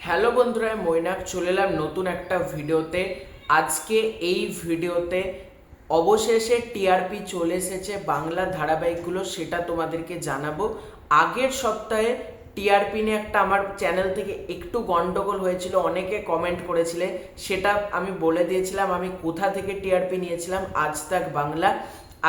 Hello বন্ধুরা, মৈনাক চলে এলাম নতুন একটা ভিডিওতে। আজকে এই ভিডিওতে অবশেষে টিআরপি চলে এসেছে বাংলা ধারাবাহিকগুলো, সেটা তোমাদেরকে জানাবো। আগের সপ্তাহে টিআরপি নিয়ে একটা আমার চ্যানেল থেকে একটু গন্ডগোল হয়েছিল, অনেকে কমেন্ট করেছিলে, সেটা আমি বলে দিয়েছিলাম আমি কোথা থেকে টিআরপি নিয়েছিলাম। আজ তাক বাংলা।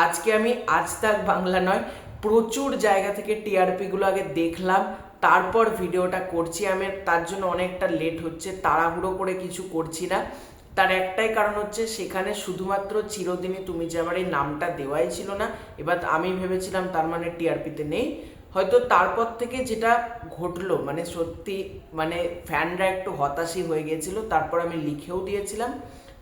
আজকে আমি আজ তাক বাংলা নয়, প্রচুর জায়গা থেকে টিআরপিগুলো আগে দেখলাম, তারপর ভিডিওটা করছি। আমি তার জন্য অনেকটা লেট হচ্ছে, তাড়াহুড়ো করে কিছু করছি না। তার একটাই কারণ হচ্ছে, সেখানে শুধুমাত্র চিরদিনই তুমি যে আমার এই নামটা দেওয়াই ছিল না। এবার আমি ভেবেছিলাম তার মানে টিআরপিতে নেই। হয়তো তারপর থেকে যেটা ঘটলো, মানে সত্যি মানে ফ্যানরা একটু হতাশই হয়ে গিয়েছিল, তারপর আমি লিখেও দিয়েছিলাম।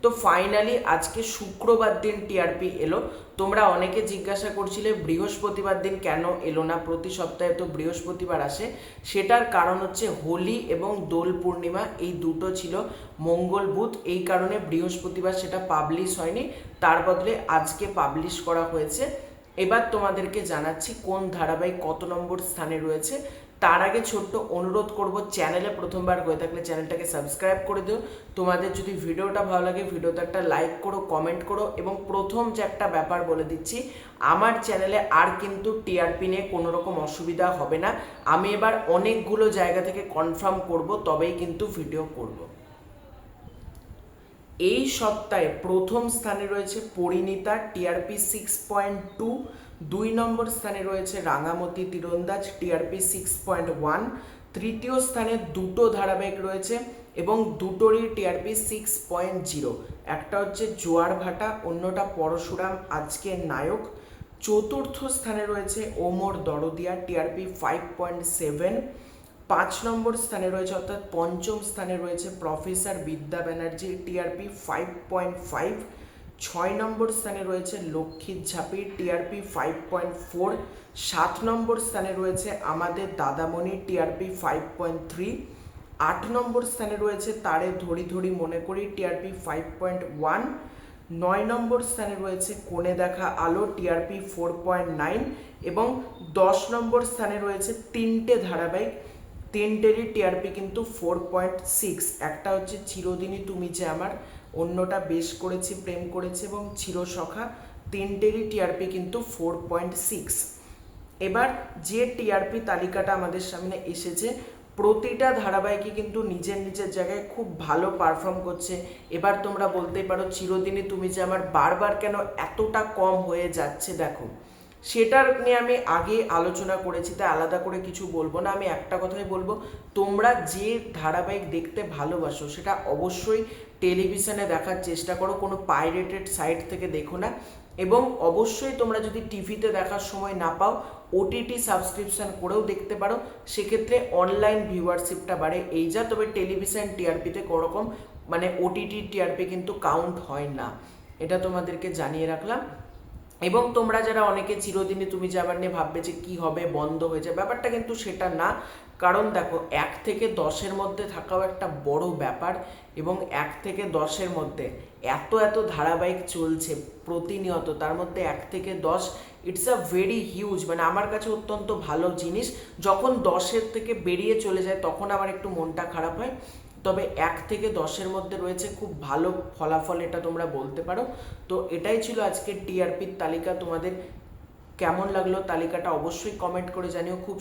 তো ফাইনালি আজকে শুক্রবার দিন টিআরপি এলো। তোমরা অনেকে জিজ্ঞাসা করছিলে বৃহস্পতিবার দিন কেন এলো না, প্রতি সপ্তাহে তো বৃহস্পতিবার আসে। সেটার কারণ হচ্ছে হোলি এবং দোল পূর্ণিমা, এই দুটো ছিল মঙ্গল বুধ, এই কারণে বৃহস্পতিবার সেটা পাবলিশ হয়নি, তার বদলে আজকে পাবলিশ করা হয়েছে। এবার তোমাদেরকে জানাচ্ছি কোন ধারাবাহিক কত নম্বর স্থানে রয়েছে। তার আগে ছোট্ট অনুরোধ করব, চ্যানেলে প্রথমবার হয়ে থাকলে চ্যানেলটাকে সাবস্ক্রাইব করে দিও। তোমাদের যদি ভিডিওটা ভালো লাগে ভিডিওতে একটা লাইক করো, কমেন্ট করো। এবং প্রথম যে একটা ব্যাপার বলে দিচ্ছি, আমার চ্যানেলে আর কিন্তু টিআরপি নিয়ে কোনো রকম অসুবিধা হবে না। আমি এবার অনেকগুলো জায়গা থেকে কনফার্ম করব, তবেই কিন্তু ভিডিও করব। এই সপ্তাহে প্রথম স্থানে রয়েছে পরিণীতা, টিআরপি 6.2। 2 নম্বর স্থানে রয়েছে রাঙামতি তীরন্দাজ, টিআরপি 6.1। তৃতীয় স্থানে দুটো ধারাবাহিক রয়েছে এবং দুটোরই টিআরপি 6.0। একটা হচ্ছে জোয়ার ভাটা, অন্যটা পরশুরাম আজকের নায়ক। চতুর্থ স্থানে রয়েছে ওমর দরদিয়া, টিআরপি 5.7। 5 নম্বর স্থানে রয়েছে, অর্থাৎ পঞ্চম স্থানে রয়েছে প্রফেসর বিদ্যা ব্যানার্জি, টিআরপি 5.5। 6 নম্বর স্থানে রয়েছে লক্ষ্মীর ঝাঁপি, টিআরপি 5.4। 7 নম্বর স্থানে রয়েছে আমাদের দাদামণি, টিআরপি 5.3। 8 নম্বর স্থানে রয়েছে তারে ধরি ধরি মনে করি, টিআরপি 5.1। 9 নম্বর স্থানে রয়েছে কোণে দেখা আলো, টিআরপি 4.9। এবং 10 নম্বর স্থানে রয়েছে তিনটে ধারাবাহিক, তিনটেরই টিআরপি কিন্তু 4.6। একটা হচ্ছে চিরদিনই তুমি যে আমার, অন্যটা বেশ করেছি প্রেম করেছে এবং চিরসখা, তিনটেরই টিআরপি কিন্তু 4.6। এবার যে টিআরপি তালিকাটা আমাদের সামনে এসেছে, প্রতিটা ধারাবাহিকই কিন্তু নিজের নিজের জায়গায় খুব ভালো পারফর্ম করছে। এবার তোমরা বলতেই পারো চিরদিনই তুমি যে আমার বারবার কেন এতটা কম হয়ে যাচ্ছে। দেখো, সেটার নিয়ে আমি আগে আলোচনা করেছি, তাই আলাদা করে কিছু বলবো না। আমি একটা কথাই বলবো, তোমরা যে ধারাবাহিক দেখতে ভালোবাসো সেটা অবশ্যই টেলিভিশনে দেখার চেষ্টা করো, কোনো পাইরেটেড সাইট থেকে দেখো না। এবং অবশ্যই তোমরা যদি টিভিতে দেখার সময় না পাও, ওটিটি সাবস্ক্রিপশন করেও দেখতে পারো, সেক্ষেত্রে অনলাইন ভিউয়ারশিপটা বাড়ে এই যা। তবে টেলিভিশন টিআরপিতে কোনোরকম মানে ওটিটি টিআরপি কিন্তু কাউন্ট হয় না, এটা তোমাদেরকে জানিয়ে রাখলাম। এবং তোমরা যারা অনেকে চিরদিনই তুমি যাবার নিয়ে ভাববে যে কী হবে, বন্ধ হয়ে যায়, ব্যাপারটা কিন্তু সেটা না। কারণ দেখো, 1 থেকে 10-এর মধ্যে থাকাও একটা বড় ব্যাপার। এবং 1 থেকে 10-এর মধ্যে এত এত ধারাবাহিক চলছে প্রতিনিয়ত, তার মধ্যে 1 থেকে 10 ইটস আ ভেরি হিউজ, মানে আমার কাছে অত্যন্ত ভালো জিনিস। যখন 10-এর থেকে বেরিয়ে চলে যায় তখন আমার একটু মনটা খারাপ হয়। তবে 1 থেকে 10-এর মধ্যে রয়েছে খুব ভালো ফলাফল, এটা তোমরা বলতে পারো। তো এটাই ছিল আজকের টিআরপির তালিকা। তোমাদের কেমন লাগলো তালিকাটা অবশ্যই কমেন্ট করে জানিও। খুব